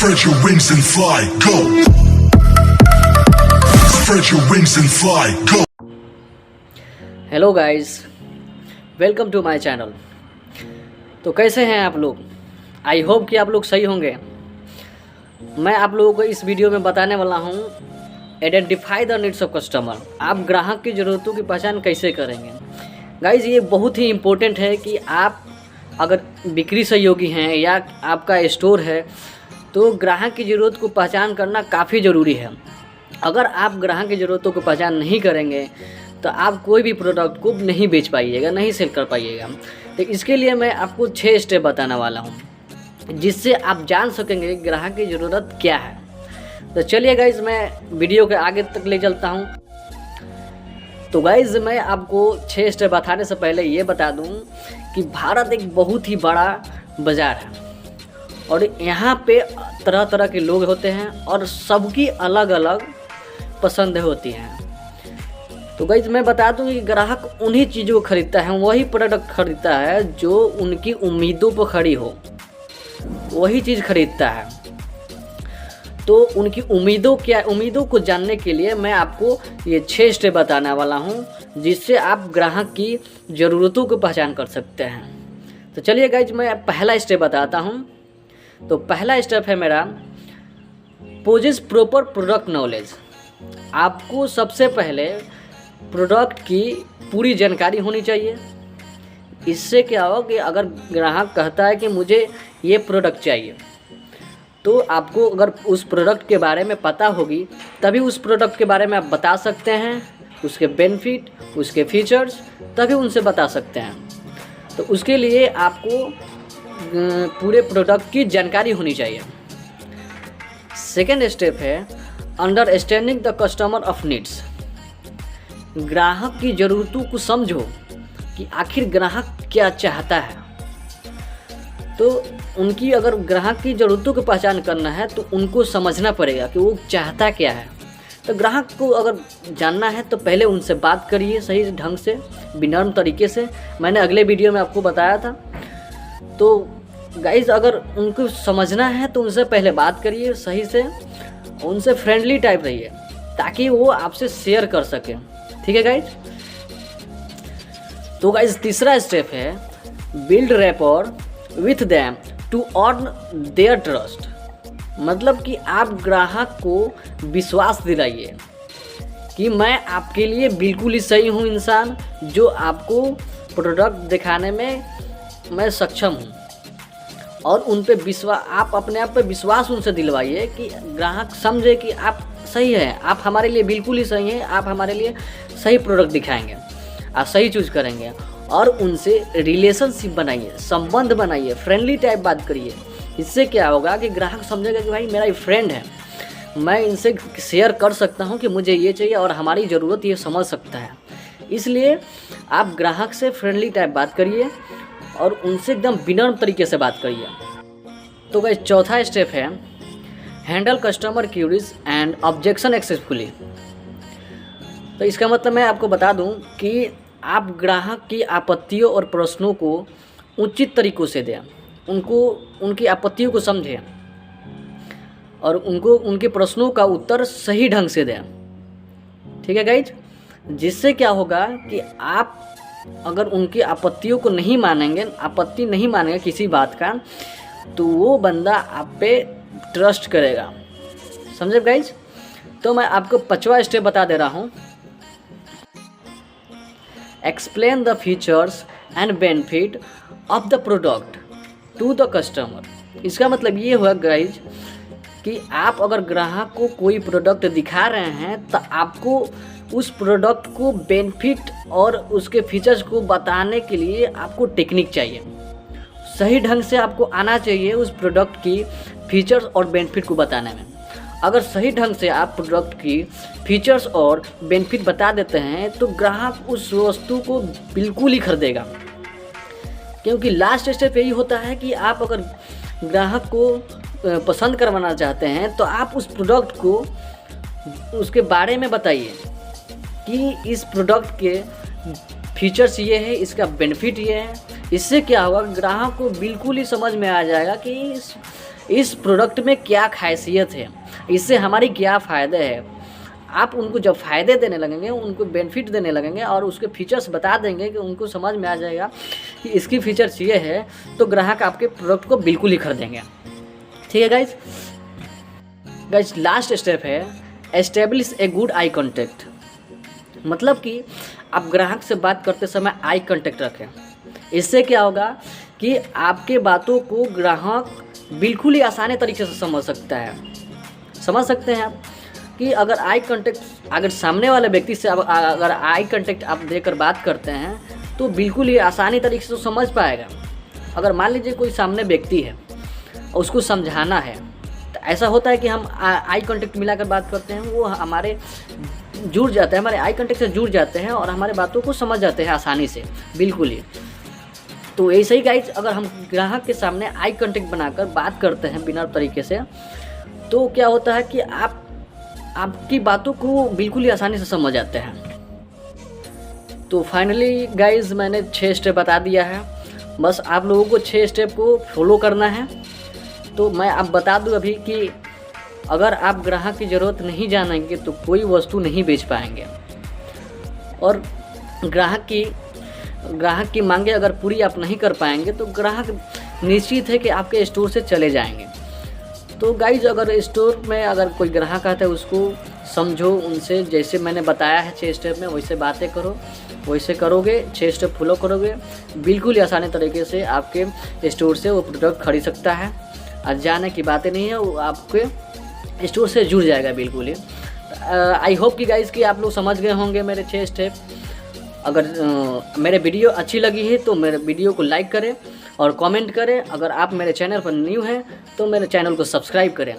Spread your wings and fly, go. Spread your wings and fly, go. Hello guys, welcome to my channel. तो कैसे हैं आप लोग? I hope कि आप लोग सही होंगे। मैं आप लोगों को इस वीडियो में बताने वाला हूं identify the needs of customer. आप ग्राहक की ज़रूरतों की पहचान कैसे करेंगे? गाइस, ये बहुत ही इम्पोर्टेंट है कि आप अगर बिक्री सहयोगी हैं या आपका स्टोर है तो ग्राहक की ज़रूरत को पहचान करना काफ़ी ज़रूरी है। अगर आप ग्राहक की ज़रूरतों को पहचान नहीं करेंगे तो आप कोई भी प्रोडक्ट को नहीं बेच पाइएगा, नहीं सेल कर पाइएगा। तो इसके लिए मैं आपको 6 स्टेप बताने वाला हूँ जिससे आप जान सकेंगे कि ग्राहक की ज़रूरत क्या है। तो चलिए गाइज, मैं वीडियो के आगे तक ले चलता हूँ। तो गाइज, मैं आपको 6 स्टेप बताने से पहले ये बता दूँ कि भारत एक बहुत ही बड़ा बाज़ार है और यहाँ पे तरह तरह के लोग होते हैं और सबकी अलग अलग पसंद होती हैं। तो गाइज, मैं बता दूं कि ग्राहक उन्हीं चीज़ों को खरीदता है, वही प्रोडक्ट खरीदता है जो उनकी उम्मीदों पर खड़ी हो, वही चीज़ खरीदता है। तो उनकी उम्मीदों को जानने के लिए मैं आपको ये 6 स्टेप बताने वाला हूँ जिससे आप ग्राहक की ज़रूरतों को पहचान कर सकते हैं। तो चलिए गाइज, मैं पहला स्टेप बताता हूँ। तो पहला स्टेप है मेरा पोजेस प्रॉपर प्रोडक्ट नॉलेज। आपको सबसे पहले प्रोडक्ट की पूरी जानकारी होनी चाहिए। इससे क्या हो कि अगर ग्राहक कहता है कि मुझे ये प्रोडक्ट चाहिए तो आपको अगर उस प्रोडक्ट के बारे में पता होगी तभी उस प्रोडक्ट के बारे में आप बता सकते हैं, उसके बेनिफिट, उसके फीचर्स तभी उनसे बता सकते हैं। तो उसके लिए आपको पूरे प्रोडक्ट की जानकारी होनी चाहिए। सेकेंड स्टेप है understanding the customer of needs. ग्राहक की ज़रूरतों को समझो कि आखिर ग्राहक क्या चाहता है। तो उनकी अगर ग्राहक की ज़रूरतों की पहचान करना है तो उनको समझना पड़ेगा कि वो चाहता क्या है। तो ग्राहक को अगर जानना है तो पहले उनसे बात करिए सही ढंग से, विनम्र तरीके से। मैंने अगले वीडियो में आपको बताया था। तो गाइज, अगर उनको समझना है तो उनसे पहले बात करिए सही से, उनसे फ्रेंडली टाइप रहिए ताकि वो आपसे शेयर कर सकें। ठीक है गाइज? तो गाइज, तीसरा स्टेप है build rapport with them to earn their trust. मतलब कि आप ग्राहक को विश्वास दिलाइए कि मैं आपके लिए बिल्कुल ही सही हूँ इंसान, जो आपको प्रोडक्ट दिखाने में मैं सक्षम हूँ। और उन पे आप अपने आप पे विश्वास उनसे दिलवाइए कि ग्राहक समझे कि आप सही हैं, आप हमारे लिए बिल्कुल ही सही हैं, आप हमारे लिए सही प्रोडक्ट दिखाएंगे, आप सही चूज करेंगे। और उनसे रिलेशनशिप बनाइए, संबंध बनाइए, फ्रेंडली टाइप बात करिए। इससे क्या होगा कि ग्राहक समझेगा कि भाई मेरा फ्रेंड है, मैं इनसे शेयर कर सकता हूँ कि मुझे ये चाहिए और हमारी ज़रूरत ये समझ सकता है। इसलिए आप ग्राहक से फ्रेंडली टाइप बात करिए और उनसे एकदम विनम्र तरीके से बात करिए। तो गाइस, चौथा स्टेप है handle customer queries and objection successfully. तो इसका मतलब मैं आपको बता दूं कि आप ग्राहक की आपत्तियों और प्रश्नों को उचित तरीक़ों से दें, उनकी आपत्तियों को समझें और उनके प्रश्नों का उत्तर सही ढंग से दें। ठीक है गाइज? जिससे क्या होगा कि आप अगर उनकी आपत्तियों को नहीं मानेंगे, आपत्ति नहीं मानेंगे किसी बात का, तो वो बंदा आप पे ट्रस्ट करेगा। समझे गाइज? तो मैं आपको 5वां स्टेप बता दे रहा हूँ। Explain the features and benefit of the product to the customer. इसका मतलब ये हुआ गाइज कि आप अगर ग्राहक को कोई प्रोडक्ट दिखा रहे हैं तो आपको उस प्रोडक्ट को बेनिफिट और उसके फीचर्स को बताने के लिए आपको टेक्निक चाहिए। सही ढंग से आपको आना चाहिए उस प्रोडक्ट की फीचर्स और बेनिफिट को बताने में। अगर सही ढंग से आप प्रोडक्ट की फीचर्स और बेनिफिट बता देते हैं तो ग्राहक उस वस्तु को बिल्कुल ही खरीदेगा। क्योंकि लास्ट स्टेप यही होता है कि आप अगर ग्राहक को पसंद करवाना चाहते हैं तो आप उस प्रोडक्ट को उसके बारे में बताइए कि इस प्रोडक्ट के फीचर्स ये है, इसका बेनिफिट ये है। इससे क्या होगा, ग्राहक को बिल्कुल ही समझ में आ जाएगा कि इस प्रोडक्ट में क्या खासियत है, इससे हमारी क्या फ़ायदे है। आप उनको जब फ़ायदे देने लगेंगे, उनको बेनिफिट देने लगेंगे और उसके फीचर्स बता देंगे कि उनको समझ में आ जाएगा कि इसकी फीचर्स ये है, तो ग्राहक आपके प्रोडक्ट को बिल्कुल ही खरीदेंगे। ठीक है गाइज, लास्ट स्टेप है establish a good eye contact. मतलब कि आप ग्राहक से बात करते समय आई कांटेक्ट रखें। इससे क्या होगा कि आपके बातों को ग्राहक बिल्कुल ही आसानी तरीके से समझ सकता है। समझ सकते हैं आप कि अगर आई कांटेक्ट, अगर सामने वाले व्यक्ति से अगर आई कांटेक्ट आप देकर बात करते हैं तो बिल्कुल ही आसानी तरीके से समझ पाएगा। अगर मान लीजिए कोई सामने व्यक्ति है, उसको समझाना है, तो ऐसा होता है कि हम आई कांटेक्ट मिलाकर बात करते हैं, वो हमारे जुड़ जाते हैं, हमारे आई कांटेक्ट से जुड़ जाते हैं और हमारे बातों को समझ जाते हैं आसानी से, बिल्कुल ही। तो ऐसे ही गाइज, अगर हम ग्राहक के सामने आई कांटेक्ट बनाकर बात करते हैं बिना तरीके से, तो क्या होता है कि आपकी बातों को बिल्कुल ही आसानी से समझ जाते हैं। तो फाइनली गाइज, मैंने 6 स्टेप बता दिया है, बस आप लोगों को 6 स्टेप को फॉलो करना है। तो मैं अब बता दूं अभी कि अगर आप ग्राहक की ज़रूरत नहीं जानेंगे तो कोई वस्तु नहीं बेच पाएंगे, और ग्राहक की मांगे अगर पूरी आप नहीं कर पाएंगे तो ग्राहक निश्चित है कि आपके स्टोर से चले जाएंगे। तो गाइज, अगर स्टोर में अगर कोई ग्राहक आता है उसको समझो, उनसे जैसे मैंने बताया है 6 स्टेप में वैसे बातें करो, वैसे करोगे, 6 स्टेप फॉलो करोगे, बिल्कुल ही आसानी तरीके से आपके स्टोर से वो प्रोडक्ट खरीद सकता है। और जाने की बातें नहीं है, वो आपके स्टोर से जुड़ जाएगा बिल्कुल ही। आई होप कि गाइज कि आप लोग समझ गए होंगे मेरे 6 स्टेप। अगर मेरे वीडियो अच्छी लगी है तो मेरे वीडियो को लाइक करें और कमेंट करें। अगर आप मेरे चैनल पर न्यू हैं तो मेरे चैनल को सब्सक्राइब करें।